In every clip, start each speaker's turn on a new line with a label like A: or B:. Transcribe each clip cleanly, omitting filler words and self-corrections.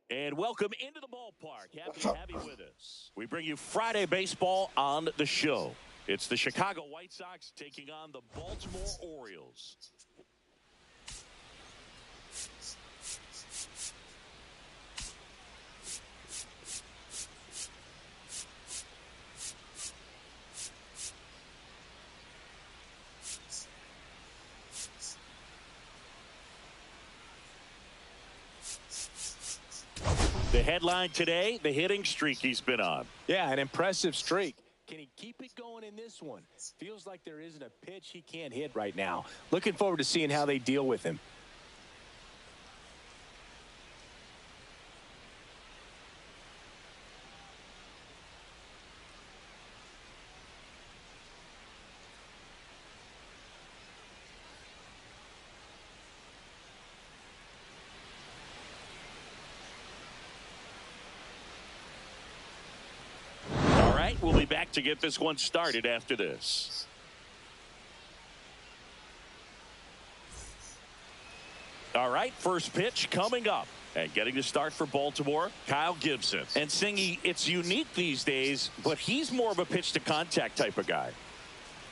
A: And welcome into the ballpark. Happy to have you with us. We bring you Friday baseball on the show. It's the Chicago White Sox taking on the Baltimore Orioles. The headline today, the hitting streak he's been on.
B: Yeah, an impressive streak. Can he keep it going in this one? Feels like there isn't a pitch he can't hit right now. Looking forward to seeing how they deal with him.
A: We'll be back to get this one started after this. All right, first pitch coming up. And getting to start for Baltimore, Kyle Gibson. And Singy, it's unique these days, but he's more of a pitch-to-contact type of guy.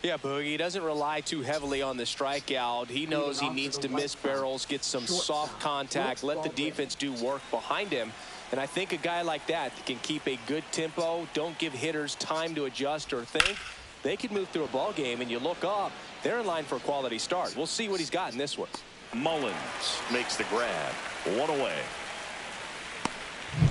B: Yeah, Boogie, he doesn't rely too heavily on the strikeout. He knows he needs to miss barrels, get some soft contact, let the defense do work behind him. And I think a guy like that can keep a good tempo, don't give hitters time to adjust or think. They could move through a ball game, and you look up, they're in line for a quality start. We'll see what he's got in this one.
A: Mullins makes the grab. One away.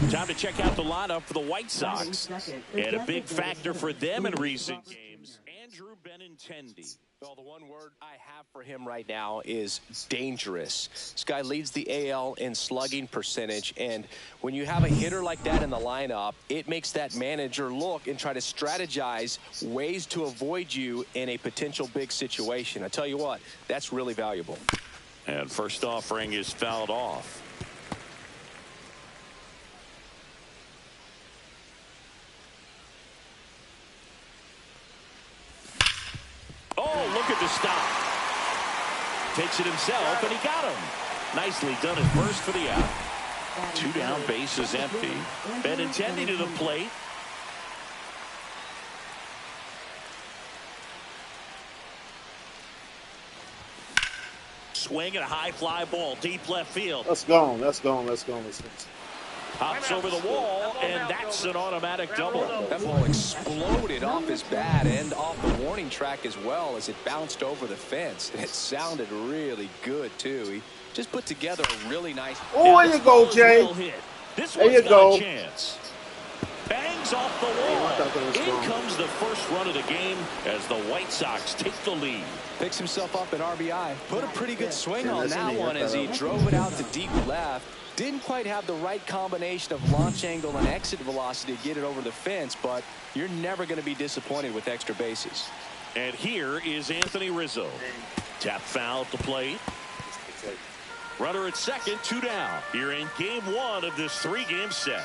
A: Time to check out the lineup for the White Sox. And a big factor for them in recent games, Andrew Benintendi.
B: Well, the one word I have for him right now is dangerous. This guy leads the AL in slugging percentage, and when you have a hitter like that in the lineup, it makes that manager look and try to strategize ways to avoid you in a potential big situation. I tell you what, that's really valuable.
A: And first offering is fouled off. Oh, look at the stop. Takes it himself, and he got him. Nicely done at first for the out. 2 down, bases empty. Benintendi to the plate. Swing and a high fly ball, deep left field.
C: Let's go. Let's go. Let's go. Let's go.
A: Hops over the wall, and that's an automatic double.
B: That ball exploded off his bat and off the warning track as well as it bounced over the fence. It sounded really good, too. He just put together a really nice...
C: Oh, there you go, Jay. There you go.
A: Chance. Bangs off the wall. In comes the first run of the game as the White Sox take the lead.
B: Picks himself up at RBI. Put a pretty good swing on that one as he drove it out to deep left. Didn't quite have the right combination of launch angle and exit velocity to get it over the fence, but you're never going to be disappointed with extra bases.
A: And here is Anthony Rizzo. Tap foul at the plate. Runner at second, 2 down. Here in game 1 of this 3-game set.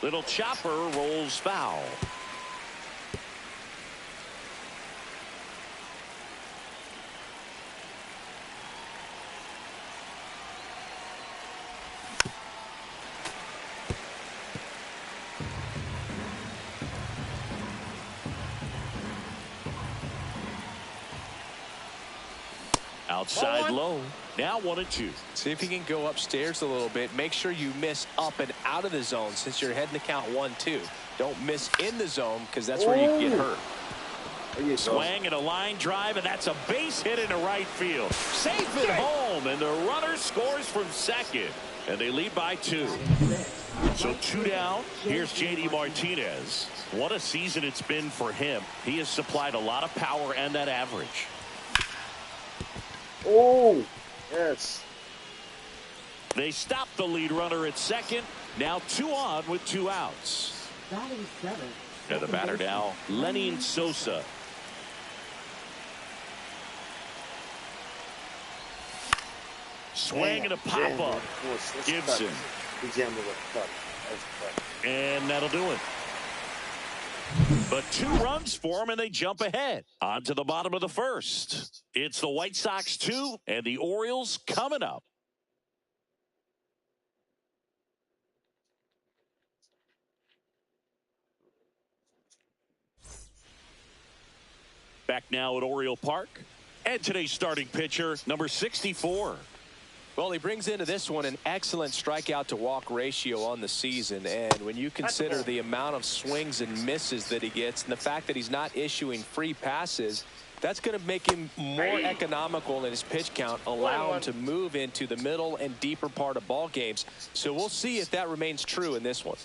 A: Little chopper rolls foul. Outside low. Now 1-2.
B: See if you can go upstairs a little bit. Make sure you miss up and out of the zone since you're heading to count 1-2. Don't miss in the zone because that's where you can get hurt.
A: Swing and a line drive, and that's a base hit into right field. Safe at home, and the runner scores from second. And they lead by 2. So 2 down. Here's J.D. Martinez. What a season it's been for him. He has supplied a lot of power and that average.
C: Oh, yes.
A: They stop the lead runner at second. Now 2 on with 2 outs. And the batter now, Lenny Sosa. Swing and a pop-up. Gibson. And that'll do it. But 2 runs for them, and they jump ahead. On to the bottom of the first. It's the White Sox 2 and the Orioles coming up. Back now at Oriole Park. And today's starting pitcher, number 64.
B: Well, he brings into this one an excellent strikeout to walk ratio on the season. And when you consider the amount of swings and misses that he gets and the fact that he's not issuing free passes, that's going to make him more economical in his pitch count, allow him to move into the middle and deeper part of ball games. So we'll see if that remains true in this one.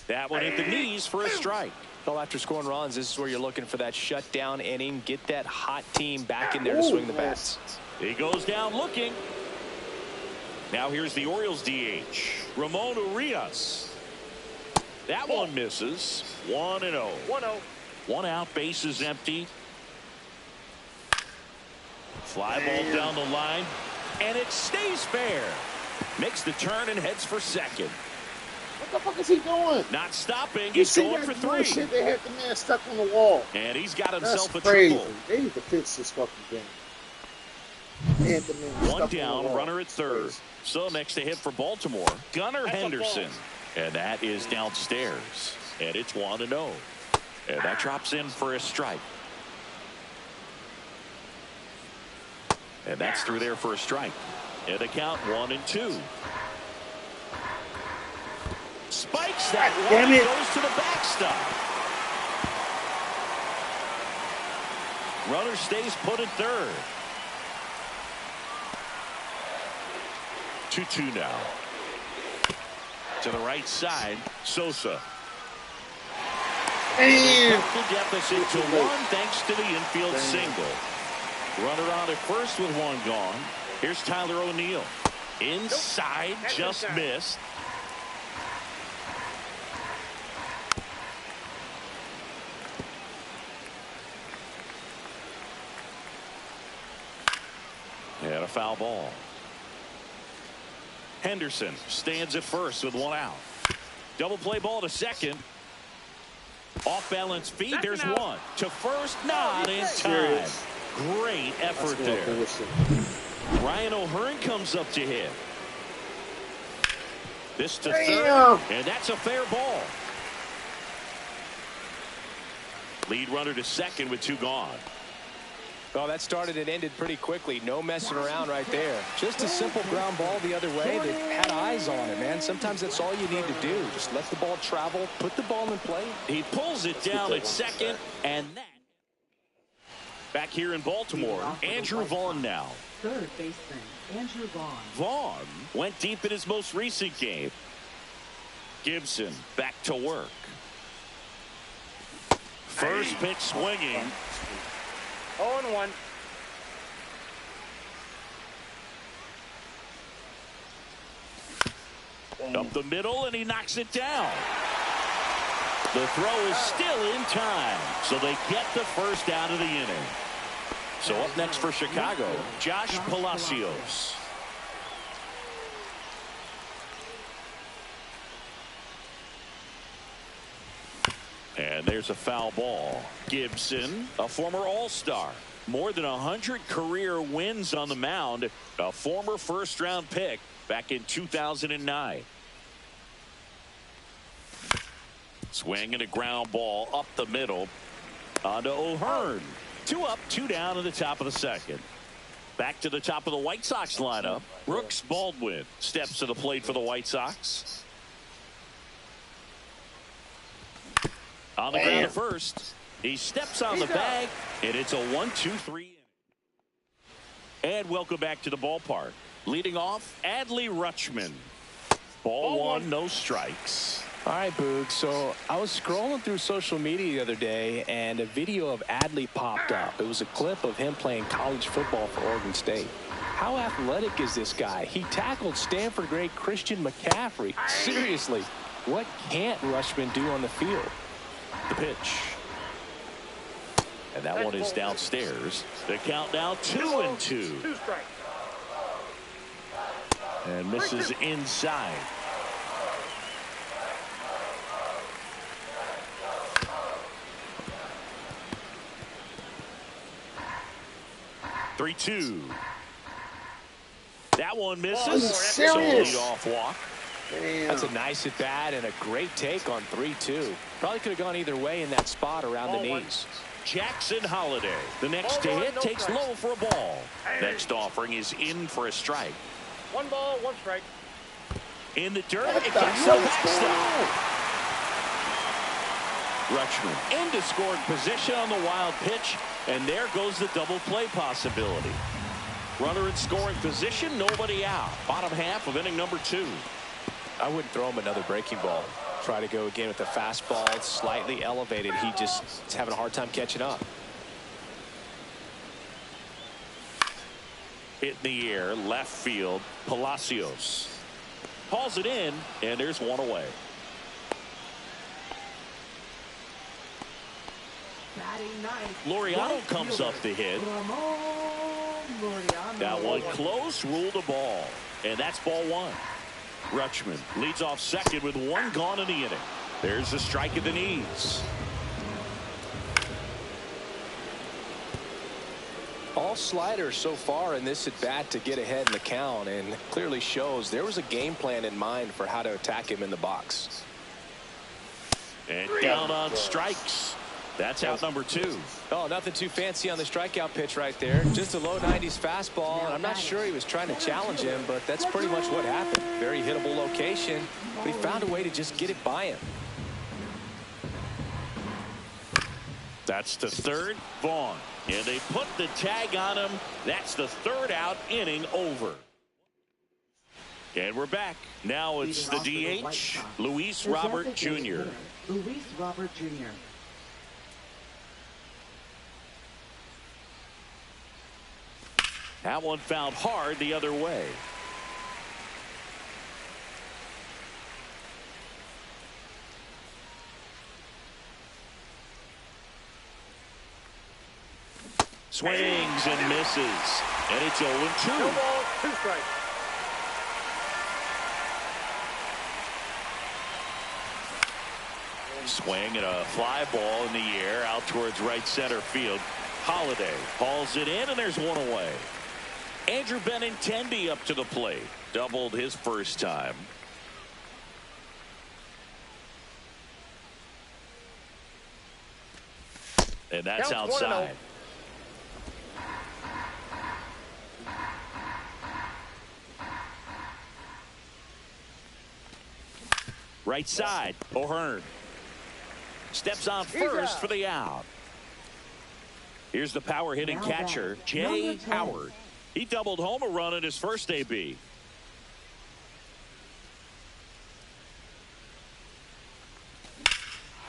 A: That one hit the knees for a strike.
B: Well, after scoring runs, this is where you're looking for that shutdown inning. Get that hot team back in there to swing the bats.
A: He goes down looking. Now here's the Orioles DH, Ramon Urias. That one misses. 1-0.
B: 1-0.
A: 1 out, bases empty. Fly ball down the line, and it stays fair. Makes the turn and heads for second.
C: What the fuck is he doing?
A: Not stopping. He's going for 3.
C: Shit, they had the man stuck on the wall.
A: And he's got himself
C: That's
A: a
C: crazy.
A: triple.
C: They need to fix this fucking game. They had the man
A: 1
C: stuck on
A: down,
C: the wall.
A: runner at third. So next to hit for Baltimore, Gunnar Henderson. And that is downstairs. And it's 1-0. And that drops in for a strike. And that's through there for a strike. And the count 1-2. Spikes that one.
C: Damn it.
A: Goes to the backstop. Runner stays put at third. 2-2 now. To the right side, Sosa.
C: Damn.
A: The deficit to 1 thanks to the infield single. Runner on at first with 1 gone. Here's Tyler O'Neill. Inside, just missed. And a foul ball. Henderson stands at first with 1 out. Double play ball to second. Off balance feed. There's 1 to first. Not in time. Great effort there. Ryan O'Hearn comes up to hit. This to third. And that's a fair ball. Lead runner to second with 2 gone.
B: Well, that started and ended pretty quickly. No messing around right there. Just a simple ground ball the other way that had eyes on it, man. Sometimes that's all you need to do. Just let the ball travel, put the ball in play.
A: He pulls it down at second, and that. Back here in Baltimore, Andrew Vaughn now.
D: Third baseman, Andrew Vaughn.
A: Vaughn went deep in his most recent game. Gibson back to work. First pitch swinging.
B: 0-1.
A: Up the middle, and he knocks it down. The throw is still in time, so they get the first out of the inning. So up next for Chicago, Josh Palacios. And there's a foul ball. Gibson, a former All-Star. More than 100 career wins on the mound. A former first-round pick back in 2009. Swing and a ground ball up the middle. Onto O'Hearn. 2 up, 2 down in the top of the second. Back to the top of the White Sox lineup. Brooks Baldwin steps to the plate for the White Sox. On the ground at first. He steps on the bag, and it's a 1-2-3. And welcome back to the ballpark. Leading off, Adley Rutschman. Ball 1, no strikes.
B: All right, Boog. So I was scrolling through social media the other day, and a video of Adley popped up. It was a clip of him playing college football for Oregon State. How athletic is this guy? He tackled Stanford great Christian McCaffrey. Seriously, what can't Rutschman do on the field?
A: The pitch. And that one is downstairs. The count now 2-2. And misses inside. 3-2. That one misses.
E: Are you serious?
A: So leadoff walk.
E: Damn.
B: That's a nice at bat and a great take on 3-2. Probably could have gone either way in that spot around the knees.
A: Jackson Holiday, the next to hit, takes low for a ball. Next offering is in for a strike.
F: 1 ball, 1 strike.
A: In the dirt,
E: What
A: it
E: the
A: gets the
E: hell is going
A: backstop.
E: on?
A: Rutschman into scoring position on the wild pitch, and there goes the double play possibility. Runner in scoring position, nobody out. Bottom half of inning number 2.
B: I wouldn't throw him another breaking ball. Try to go again with the fastball, slightly elevated. He just is having a hard time catching up.
A: Hit in the air, left field, Palacios. Hauls it in, and there's one away.
D: Batting ninth.
A: Laureano comes up to hit. That one close, ruled a ball. And that's ball 1. Rutschman leads off second with 1 gone in the inning. There's a strike at the knees.
B: All sliders so far in this at bat to get ahead in the count, and clearly shows there was a game plan in mind for how to attack him in the box.
A: And down on strikes. That's out number 2.
B: Oh, nothing too fancy on the strikeout pitch right there. Just a low 90s fastball, and I'm not sure he was trying to challenge him, but that's pretty much what happened. Very hittable location, but he found a way to just get it by him.
A: That's the 3rd, Vaughn. And they put the tag on him. That's the 3rd out, inning over. And we're back. Now it's the DH, Luis Robert Jr.
D: Luis Robert Jr.
A: That one fouled hard the other way. Swings and misses. And it's 0-2.
F: 2 balls, 2 strikes.
A: Swing and a fly ball in the air out towards right center field. Holiday hauls it in, and there's one away. Andrew Benintendi up to the plate. Doubled his first time. And that's
F: Counts
A: outside.
F: 1-0.
A: Right side, O'Hearn. Steps on first for the out. Here's the power hitting catcher, Jay Howard. He doubled home a run in his first AB.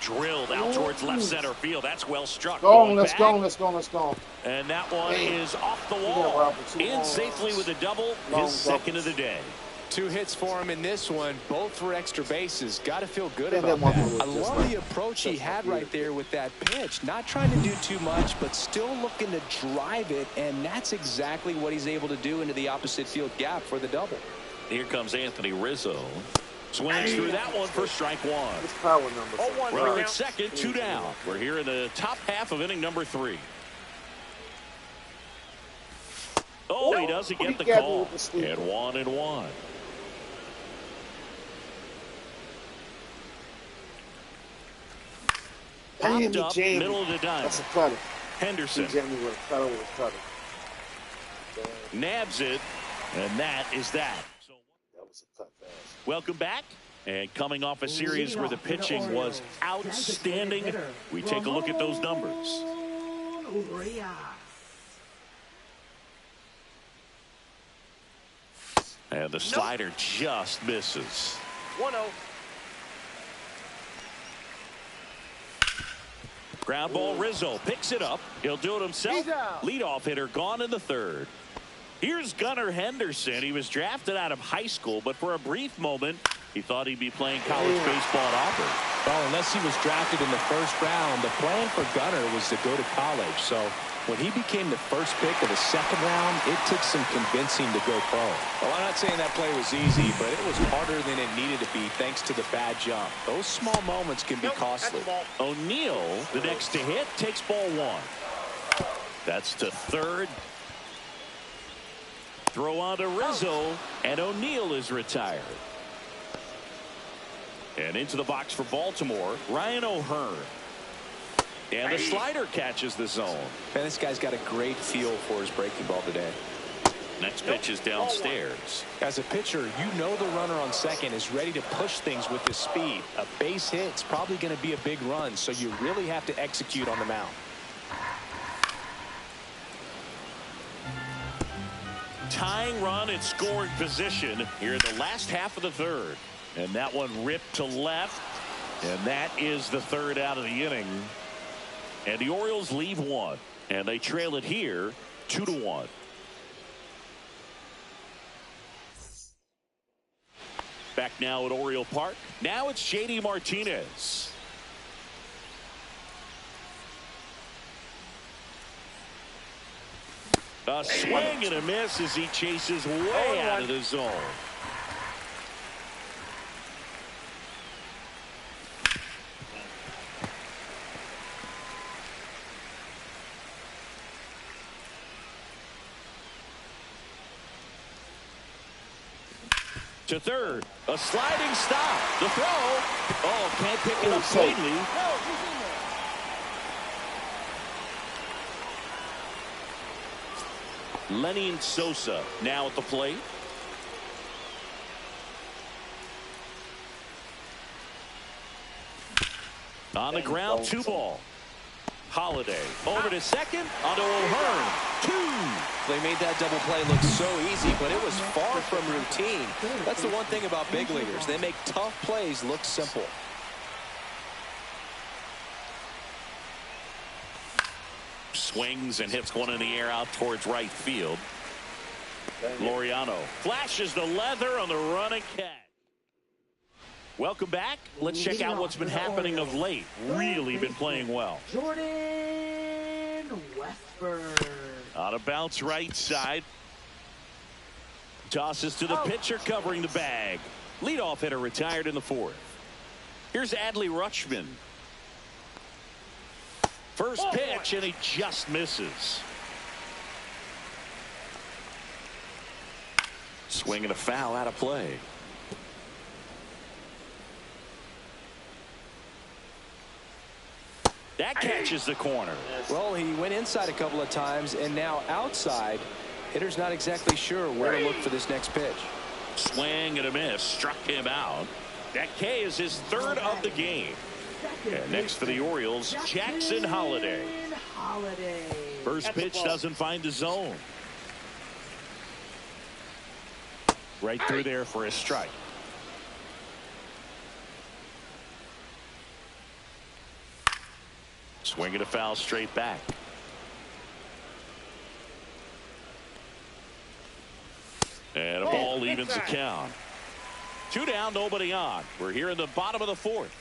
A: Drilled out towards left center field. That's well struck.
E: Let's go.
A: And that one is off the wall. In safely with a double, his second of the day.
B: 2 hits for him in this one, both for extra bases. Got to feel good about that. I love the approach he had right there with that pitch. Not trying to do too much, but still looking to drive it, and that's exactly what he's able to do into the opposite field gap for the double.
A: Here comes Anthony Rizzo. Swings through that one for strike 1.
E: It's power number.
A: Runner at second, 2 down. We're here in the top half of inning number 3. Oh, he doesn't get the call. And 1-1. Popped up, middle of the diamond.
E: That's a cutter.
A: Henderson
E: He jammed me with a cutter with a cutter.
A: nabs it, and that is that. So,
E: That was a cut pass.
A: welcome back. And coming off a series where the pitching was outstanding, we take a look at those numbers. And the slider just misses.
F: 1-0.
A: Ground ball, Rizzo picks it up. He'll do it himself.
F: He's out.
A: Leadoff hitter gone in the 3rd. Here's Gunnar Henderson. He was drafted out of high school, but for a brief moment, he thought he'd be playing college baseball at Auburn.
B: Well, unless he was drafted in the 1st round, the plan for Gunnar was to go to college. So when he became the 1st pick of the 2nd round, it took some convincing to go pro. Well, I'm not saying that play was easy, but it was harder than it needed to be thanks to the bad jump. Those small moments can be costly.
A: O'Neal, the next to hit, takes ball 1. That's to 3rd. throw on to Rizzo, and O'Neill is retired. And into the box for Baltimore, Ryan O'Hearn. And the slider catches the zone.
B: And this guy's got a great feel for his breaking ball today.
A: Next pitch is downstairs.
B: As a pitcher, you know the runner on second is ready to push things with his speed. A base hit's probably going to be a big run, so you really have to execute on the mound.
A: Tying run in scoring position here in the last half of the third. And that one ripped to left. And that is the third out of the inning. And the Orioles leave one. And they trail it here 2-1. Back now at Oriole Park. Now it's J.D. Martinez. A swing and a miss as he chases way out of the zone. To third, a sliding stop. The throw. Oh, can't pick it up cleanly. Lenny Sosa now at the plate. On the ground, 2-ball. Holiday over to second, onto O'Hearn. 2.
B: They made that double play look so easy, but it was far from routine. That's the one thing about big leaguers. They make tough plays look simple.
A: Swings and hits one in the air out towards right field. Laureano flashes the leather on the running catch. Welcome back. Let's check out what's been happening of late. Really been playing well.
D: Jordan Westburg.
A: On a bounce right side. Tosses to the pitcher covering the bag. Leadoff hitter retired in the fourth. Here's Adley Rutschman. First pitch, and he just misses. Swing and a foul out of play. That catches the corner.
B: Well, he went inside a couple of times, and now outside. Hitter's not exactly sure where to look for this next pitch.
A: Swing and a miss. Struck him out. That K is his third of the game. And next for the Orioles, Jackson Holiday. First pitch doesn't find the zone. Right through there for a strike. Swing and a foul straight back. And a ball evens the count. 2 down, nobody on. We're here in the bottom of the fourth.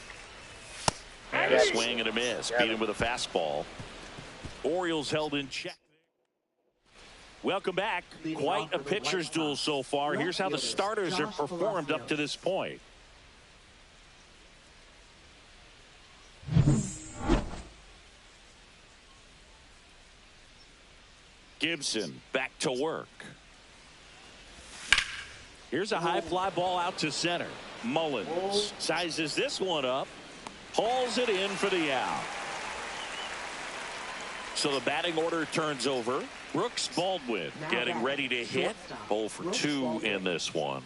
A: And a swing and a miss. Beat him with a fastball. Orioles held in check. Welcome back. Quite a pitcher's duel so far. Here's how the starters have performed up to this point. Gibson back to work. Here's a high fly ball out to center. Mullins sizes this one up. Hauls it in for the out. So the batting order turns over. Brooks Baldwin getting ready to hit. 0 for 2 in this one.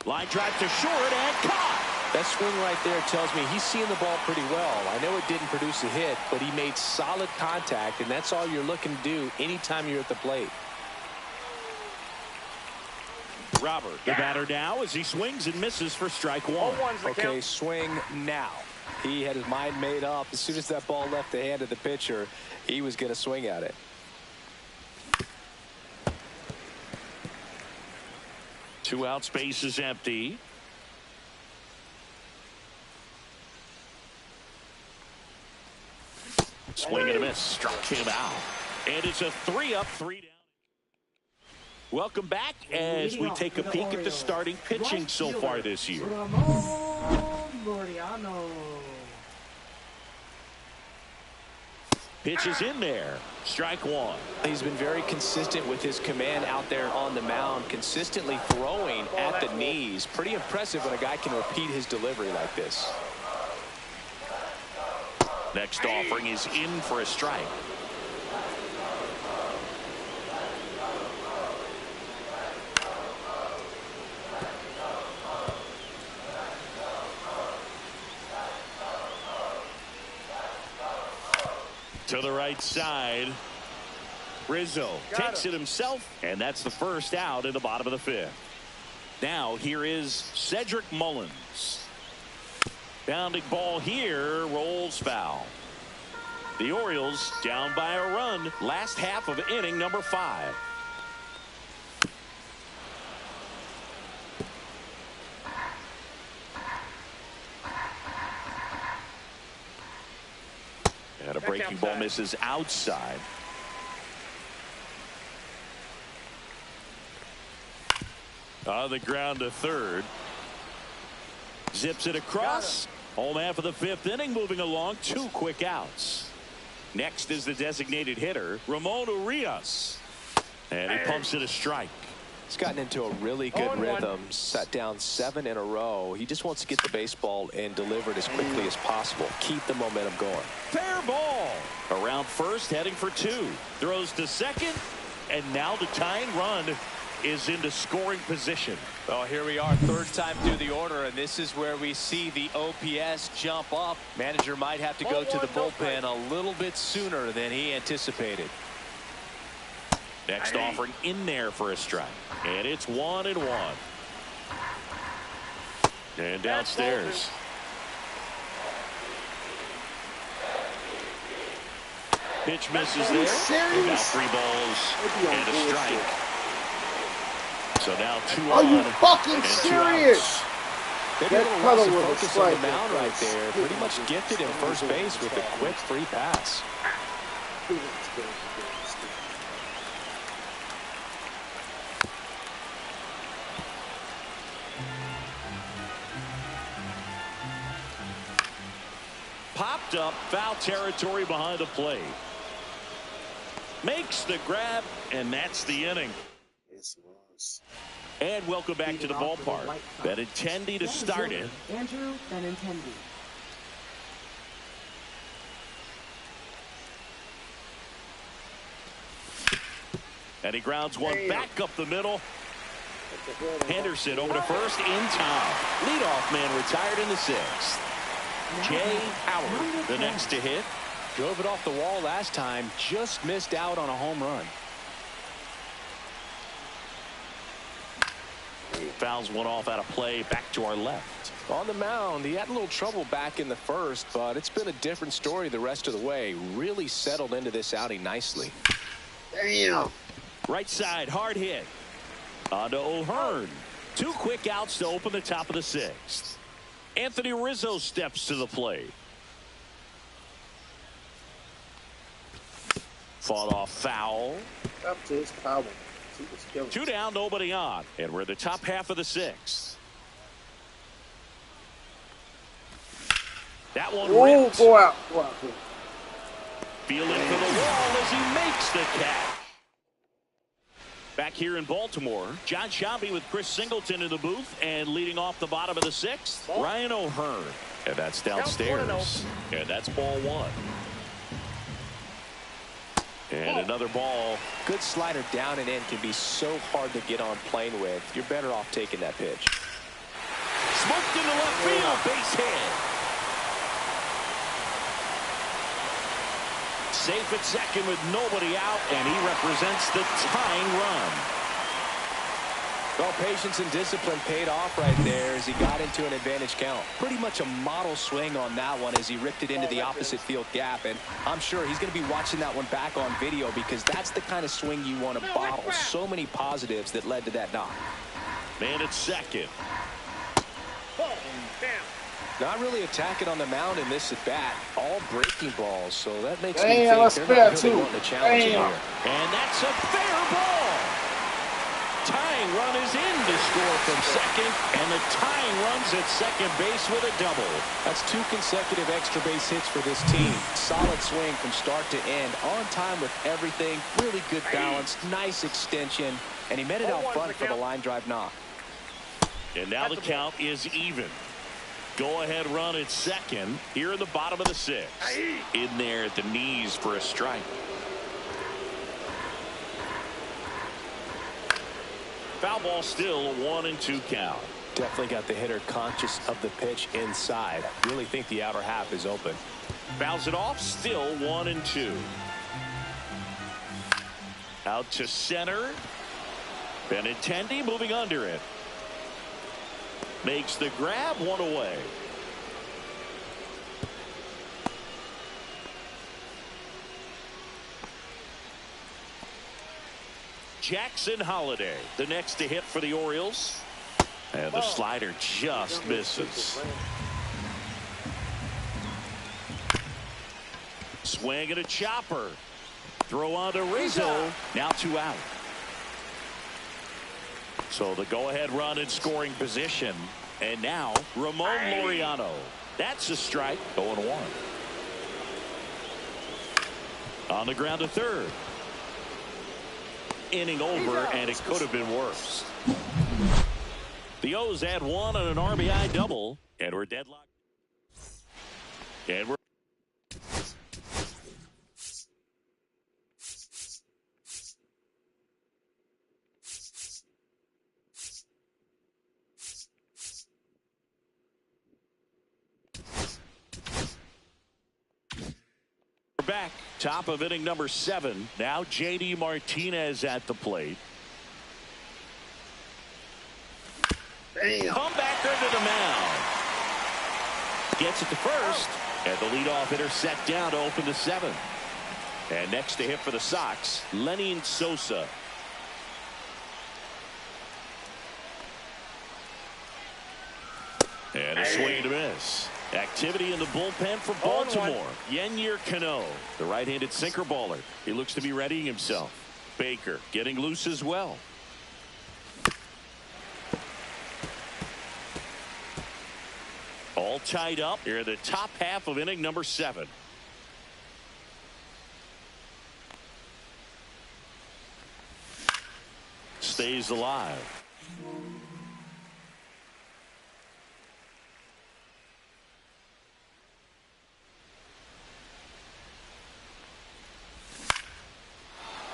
A: Line drive to short and caught.
B: That swing right there tells me he's seeing the ball pretty well. I know it didn't produce a hit, but he made solid contact, and that's all you're looking to do anytime you're at the plate.
A: Robert, the batter now as he swings and misses for strike one.
B: Okay, swing now. He had his mind made up. As soon as that ball left the hand of the pitcher, he was going to swing at it.
A: Two out, space is empty. Swing and a miss. Struck him out. And it's a 3-up, 3 down. Welcome back as we take a peek at the starting pitching so far this year. Pitch is in there. Strike one.
B: He's been very consistent with his command out there on the mound, consistently throwing at the knees. Pretty impressive when a guy can repeat his delivery like this.
A: Next offering is in for a strike. To the right side. Rizzo takes it himself, and that's the first out in the bottom of the fifth. Now here is Cedric Mullins. Bounding ball here, rolls foul. The Orioles down by a run. Last half of inning number 5. And a breaking ball misses outside. On the ground to third. Zips it across. Home half of the 5th inning moving along. 2 quick outs. Next is the designated hitter, Ramon Urias. And he pumps it a strike.
B: He's gotten into a really good rhythm. Set down 7 in a row. He just wants to get the baseball and deliver it as quickly as possible. Keep the momentum going.
A: Fair ball. Around first, heading for 2. Throws to second. And now the tying run is into scoring position.
B: Well, here we are, 3rd time through the order, and this is where we see the OPS jump up. Manager might have to go to the bullpen a little bit sooner than he anticipated.
A: Next offering in there for a strike. And it's 1-1. And downstairs. Pitch misses there. Now 3 balls and a strike. So now 2 on.
E: Are you fucking serious?
B: Maybe a little less of focus on the mound right there. Pretty much gifted him first base with a quick free pass.
A: Popped up, foul territory behind the plate. Makes the grab, and that's the inning. And welcome back to the ballpark. Benintendi to start it.
D: Andrew Benintendi.
A: And he grounds one back up the middle. Henderson over to first in time. Leadoff man retired in the 6th. Jay Howard, the next to hit.
B: Drove it off the wall last time. Just missed out on a home run.
A: Fouls one off out of play, back to our left.
B: On the mound, he had a little trouble back in the 1st, but it's been a different story the rest of the way. Really settled into this outing nicely.
E: Damn.
A: Right side, hard hit. On to O'Hearn. 2 quick outs to open the top of the 6th. Anthony Rizzo steps to the plate. Fought off foul.
E: Up to his power.
A: 2 down, nobody on. And we're the top half of the 6th. That one ripped.
E: Go out.
A: Feeling for the wall as he makes the catch. Back here in Baltimore, John Sciambi with Chris Singleton in the booth, and leading off the bottom of the 6th, Ryan O'Hearn. And that's downstairs. And that's ball 1. And another ball.
B: Good slider down and in can be so hard to get on plane with. You're better off taking that pitch.
A: Smoked into left field. Base hit. Safe at second with nobody out, and he represents the tying run.
B: Well, patience and discipline paid off right there as he got into an advantage count. Pretty much a model swing on that one as he ripped it into the opposite field gap. And I'm sure he's going to be watching that one back on video because that's the kind of swing you want to bottle. So many positives that led to that knock.
A: Man at second.
B: Not really attacking on the mound in this at bat. All breaking balls, so that makes
E: me
B: think
E: that's
B: they're not
E: fair
B: really
E: too.
B: wanting to challenge him here.
A: And that's a fair ball. Tying run is in to score from second, and the tying runs at second base with a double.
B: That's 2 consecutive extra base hits for this team. Solid swing from start to end. On time with everything. Really good balance. Nice extension. And he met it out front for the line drive knock.
A: And now the count is even. Go-ahead run at second here in the bottom of the 6th. In there at the knees for a strike. Foul ball still, 1-2 count.
B: Definitely got the hitter conscious of the pitch inside. Really think the outer half is open.
A: Fouls it off, still 1-2. Out to center. Benintendi moving under it. Makes the grab, 1 away. Jackson Holiday, the next to hit for the Orioles. And the slider just misses. Swing and a chopper. Throw on to Rizzo. Now 2 out. So the go-ahead run in scoring position. And now Ramon Laureano. That's a strike. 0-1. On the ground to third. Inning over, and it could have been worse. The O's add 1 on an RBI double, and we're deadlocked. And we're back. Top of inning number 7. Now J.D. Martinez at the plate.
E: Damn.
A: Comebacker to the mound. Gets it to first. And the leadoff hitter set down to open the 7th. And next to hit for the Sox, Lenyn Sosa. And a swing to miss. Activity in the bullpen for Baltimore. Yennier Cano, the right-handed sinker baller. He looks to be readying himself. Baker getting loose as well. All tied up here in the top half of inning number 7. Stays alive.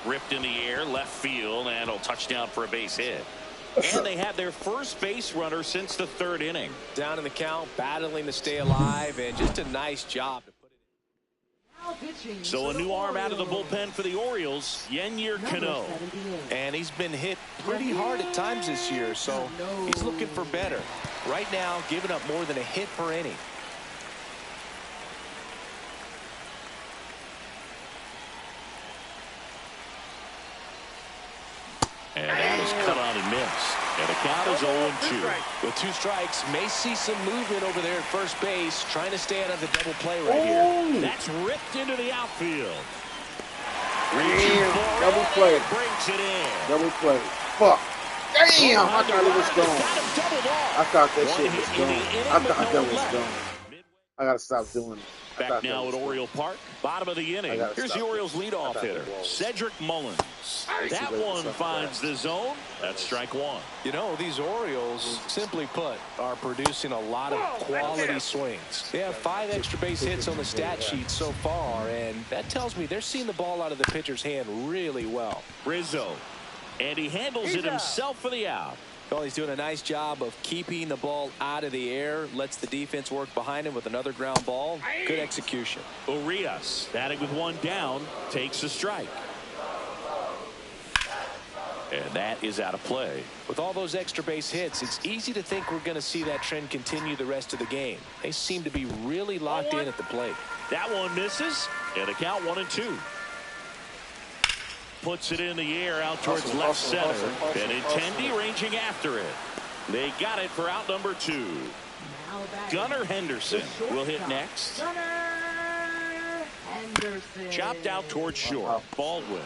A: Ripped in the air, left field, and a touchdown for a base hit. And they have their first base runner since the 3rd inning.
B: Down in the count, battling to stay alive, and just a nice job to put it.
A: So a new arm out of the bullpen for the Orioles, Yennier Cano.
B: And he's been hit pretty hard at times this year, so he's looking for better. Right now, giving up more than a hit per inning.
A: And that is cut on and missed. And the count is 0-2.
B: With 2 strikes, may see some movement over there at first base, trying to stay out of the double play right here.
A: That's ripped into the outfield.
E: Double play.
A: Brings it in.
E: Double play. Fuck. Damn, I thought it was gone. I thought that shit was gone. I thought that was gone. I gotta stop doing it.
A: Back now at Oriole Park, bottom of the inning. Here's the Orioles leadoff hitter, Cedric Mullins. That one finds the zone. That's strike 1.
B: You know, these Orioles, simply put, are producing a lot of quality swings. They have 5 extra base hits on the stat sheet so far, and that tells me they're seeing the ball out of the pitcher's hand really well.
A: Rizzo, and he handles it himself for the out.
B: Well, he's doing a nice job of keeping the ball out of the air, lets the defense work behind him with another ground ball. Good execution.
A: Urias, batting with 1 down, takes a strike. And that is out of play.
B: With all those extra base hits, it's easy to think we're going to see that trend continue the rest of the game. They seem to be really locked in at the plate.
A: That one misses, and the count 1-2. Puts it in the air out towards left center. Benintendi ranging after it. They got it for out number 2. Gunnar Henderson will hit next. Chopped out towards short. Baldwin.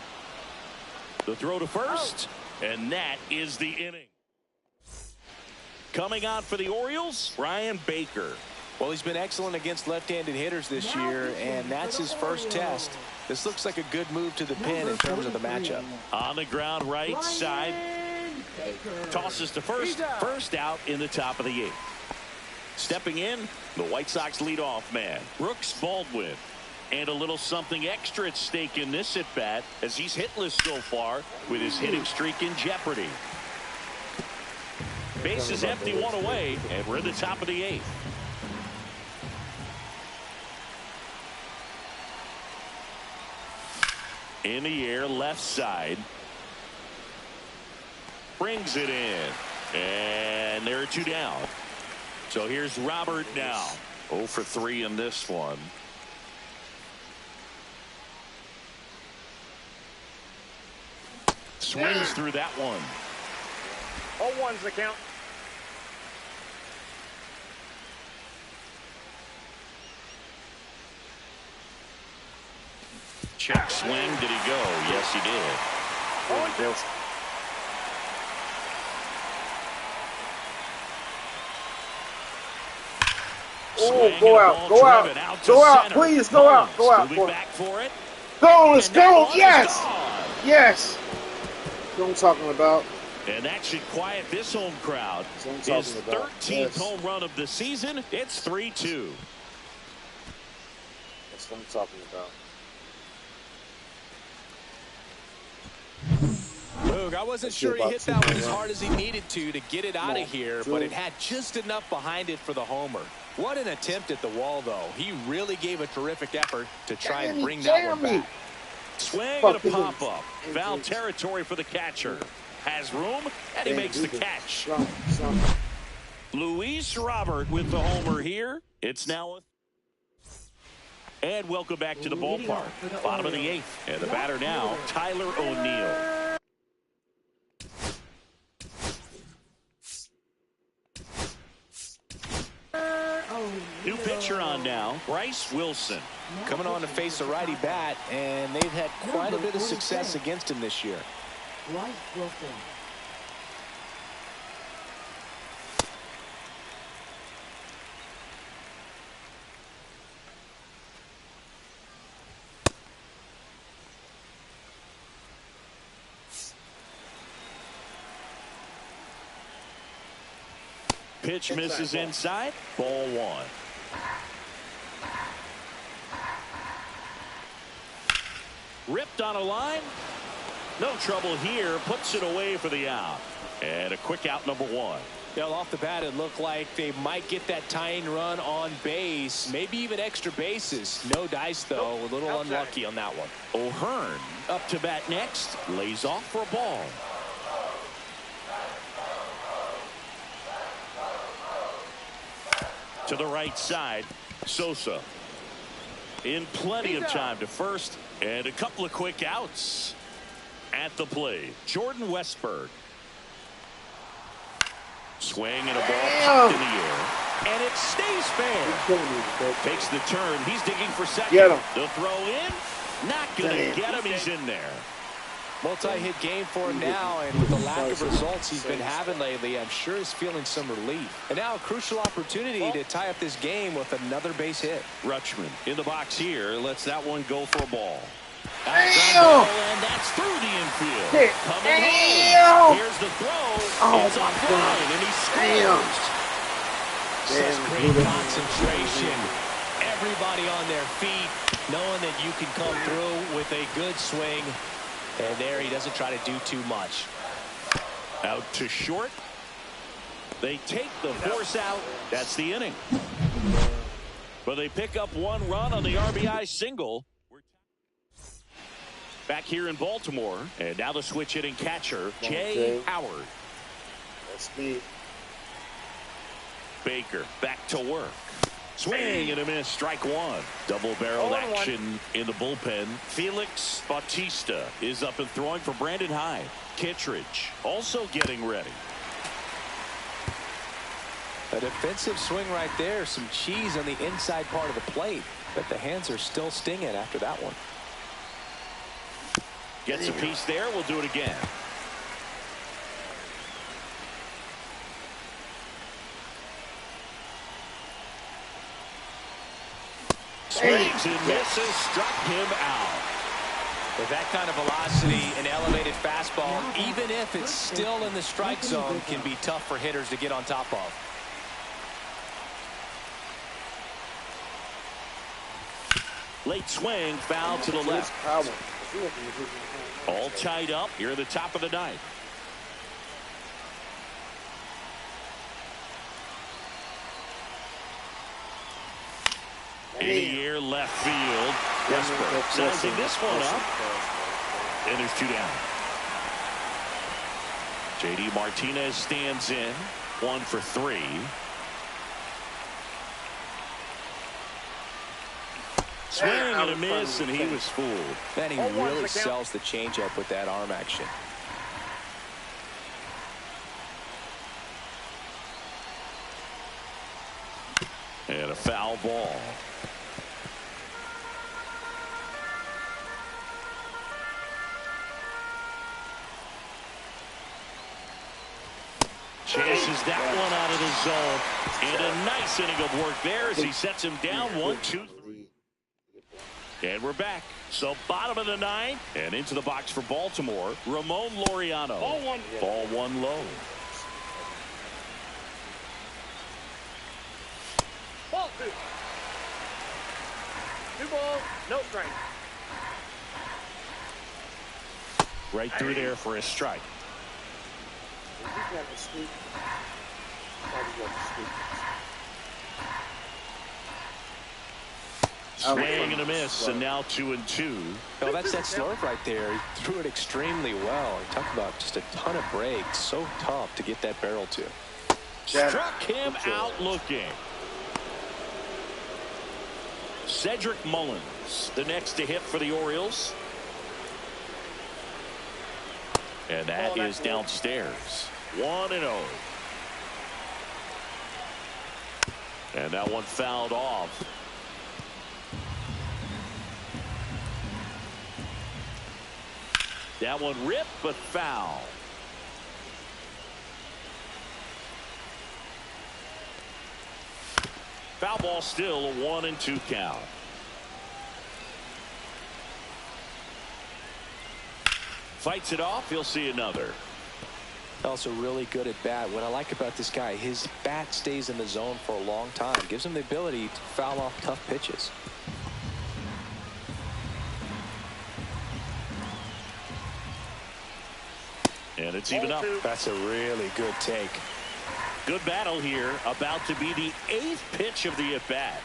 A: The throw to first, and that is the inning. Coming on for the Orioles, Brian Baker.
B: Well, he's been excellent against left-handed hitters this year, and that's his first test. This looks like a good move to the pin in terms of the matchup.
A: On the ground, right side. Tosses to first. First out in the top of the 8th. Stepping in, the White Sox leadoff man, Brooks Baldwin. And a little something extra at stake in this at-bat as he's hitless so far with his hitting streak in jeopardy. Base is empty, 1 away, and we're in the top of the 8th. In the air, left side. Brings it in. And there are 2 down. So here's Robert now. 0 for 3 in this one. Swings through that one.
F: All ones the count.
A: Check swing. Did he go? Yes, he did.
E: Oh, go out, go out, go out, please, go out, go out.
A: Back for it.
E: Go, let's go, yes, yes. That's what I'm talking about.
A: And that should quiet this home crowd. His 13th home run of the season. It's 3-2.
E: That's what I'm talking about.
B: Look, I wasn't sure he hit that one as hard as he needed to get it out of here, but it had just enough behind it for the homer. What an attempt at the wall, though. He really gave a terrific effort to try and bring that one back.
A: Swing and a pop-up. Foul territory for the catcher. Has room, and he makes the catch. Luis Robert with the homer here. It's now a... And welcome back to the ballpark. Bottom of the 8th. And the batter now, Tyler O'Neill. New pitcher on now, Bryce Wilson.
B: Coming on to face a righty bat, and they've had quite a bit of success against him this year.
D: Bryce Wilson.
A: Pitch misses inside. Ball 1. Ripped on a line. No trouble here. Puts it away for the out. And a quick out, number 1.
B: Well, off the bat, it looked like they might get that tying run on base, maybe even extra bases. No dice, though. A little unlucky on that one.
A: O'Hearn up to bat next. Lays off for a ball. To the right side, Sosa. In plenty of time to first, and a couple of quick outs. At the plate, Jordan Westberg. Swing and a ball popped in the air. And it stays fair. Takes the turn. He's digging for second.
E: Get him.
A: The throw in. Not going to get him. He's in there.
B: Multi-hit game for him now, and with the lack of results he's been having lately, I'm sure he's feeling some relief. And now a crucial opportunity to tie up this game with another base hit.
A: Rutschman in the box here. Lets that one go for a ball.
E: Damn!
A: And that's through the infield.
E: Hit.
A: Coming
E: Damn!
A: home. Here's the throw.
E: Oh,
A: it's off the line, and he scores.
B: Such great concentration. Everybody on their feet, knowing that you can come through with a good swing. And there he doesn't try to do too much.
A: Out to short. They take the force out. That's the inning. But they pick up 1 run on the RBI single. Back here in Baltimore. And now the switch hitting catcher, Jay Howard.
E: That's me.
A: Baker back to work. Swing and a miss. Strike 1. Double-barreled action in the bullpen. Felix Bautista is up and throwing for Brandon Hyde. Kittredge also getting ready.
B: A defensive swing right there. Some cheese on the inside part of the plate. But the hands are still stinging after that one.
A: Gets a piece there. We'll do it again. Swings and misses, struck him out.
B: With that kind of velocity, an elevated fastball, even if it's still in the strike zone, can be tough for hitters to get on top of.
A: Late swing, foul to the left. All tied up here at the top of the ninth. In the air, left field. Westbrook sizing this one up. And there's 2 down. J.D. Martinez stands in. 1 for 3. Swing and a miss, and he was fooled.
B: Then he really sells the changeup with that arm action.
A: And a foul ball. Chases that one out of the zone. And a nice inning of work there as he sets him down 1-2. And we're back. So bottom of the ninth. And into the box for Baltimore, Ramon Laureano.
F: Ball one.
A: Ball 1 low.
F: Ball 2. 2 balls, no strike.
A: Right through there for a strike. Swing and a miss, and now 2-2.
B: Oh, that's that slurve right there. He threw it extremely well. He talked about just a ton of breaks. So tough to get that barrel to.
A: Struck him out looking. Cedric Mullins, the next to hit for the Orioles. And that is downstairs. 1-0. And that one fouled off. That one ripped, but foul. Foul ball still, a 1-2 count. Fights it off, he'll see another.
B: Also really good at bat. What I like about this guy, his bat stays in the zone for a long time. Gives him the ability to foul off tough pitches.
A: And it's even up.
B: That's a really good take.
A: Good battle here. About to be the 8th pitch of the at-bat.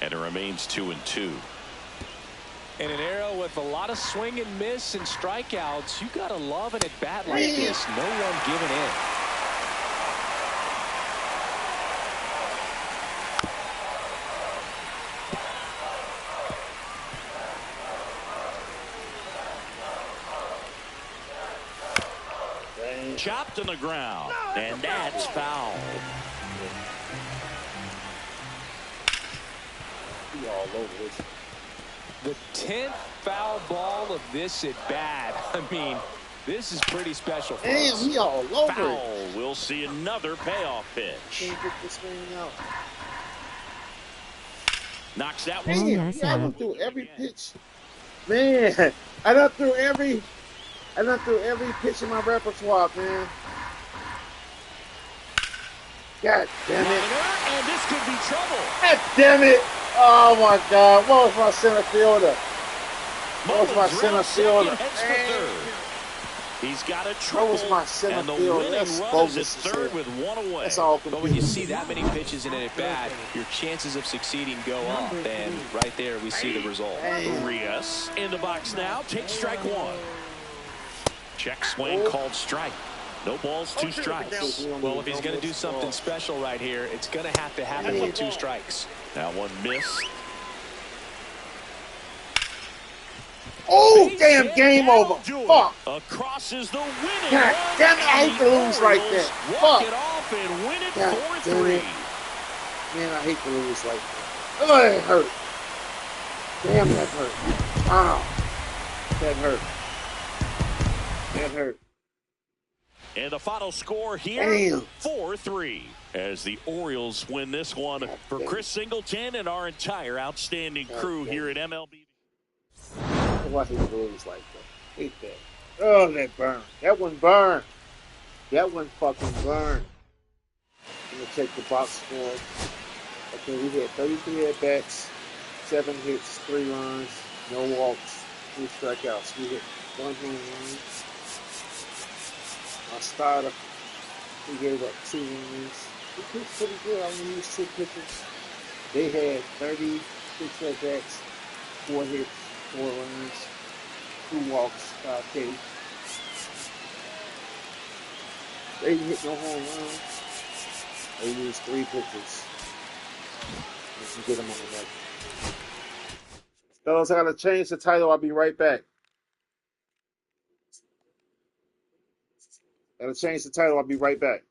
A: And it remains 2-2.
B: In an era with a lot of swing and miss and strikeouts, you gotta love an at-bat like this. No one giving in.
A: Chopped on the ground, and that's foul.
E: All over this.
B: The 10th foul ball of this at bat. I mean, this is pretty special for us.
E: Damn, he all over
A: Foul.
E: it.
A: We'll see another payoff pitch.
E: Can't get this thing out.
A: Knocks that one.
E: Damn, I done through every pitch. Man, I done through every pitch in my repertoire, man. God damn it.
A: And this could be trouble.
E: God damn it. Oh my God. What was my center fielder? What was my center fielder?
A: He's got a triple.
E: What was my center
A: and the
E: fielder?
A: winning
E: That's
A: run is at
E: bogus.
A: third with 1 away.
E: That's all
B: But when you
E: confusing.
B: see that many pitches in an at-bat, your chances of succeeding go up. And right there, we see the result.
A: Urias in the box now. Takes strike 1. Check swing called strike. No balls, 2 strikes.
B: Well, if he's going to do something special right here, it's going to have to happen with 2 strikes.
A: That one missed.
E: Oh, damn, game over. Fuck.
A: Across is the winning
E: God
A: run,
E: damn it, I
A: and
E: hate to
A: the
E: lose like
A: Orioles
E: that.
A: walk
E: Fuck.
A: it off and win it
E: God
A: 4-3.
E: Man, I hate to lose like that. Oh, that hurt. Damn, that hurt. Wow. That hurt. That hurt.
A: And the final score here, 4-3. As the Orioles win this one for Chris Singleton and our entire outstanding crew here at MLB.
E: Why he moves like that? Hate that. Oh, that burn. That one burned. That one fucking burned. I'm going to check the box score. Okay, we had 33 at-bats, 7 hits, 3 runs, no walks, 2 strikeouts. We hit 1 home run. Our starter, we gave up 2 runs. He pitched pretty good. I only used 2 pitches. They had 36 at-bats, 4 hits, 4 runs, 2 walks, 5 K. They hit no home runs. They used 3 pitches. You can get them on the next. Fellas, I gotta change the title. I'll be right back. Gotta change the title. I'll be right back.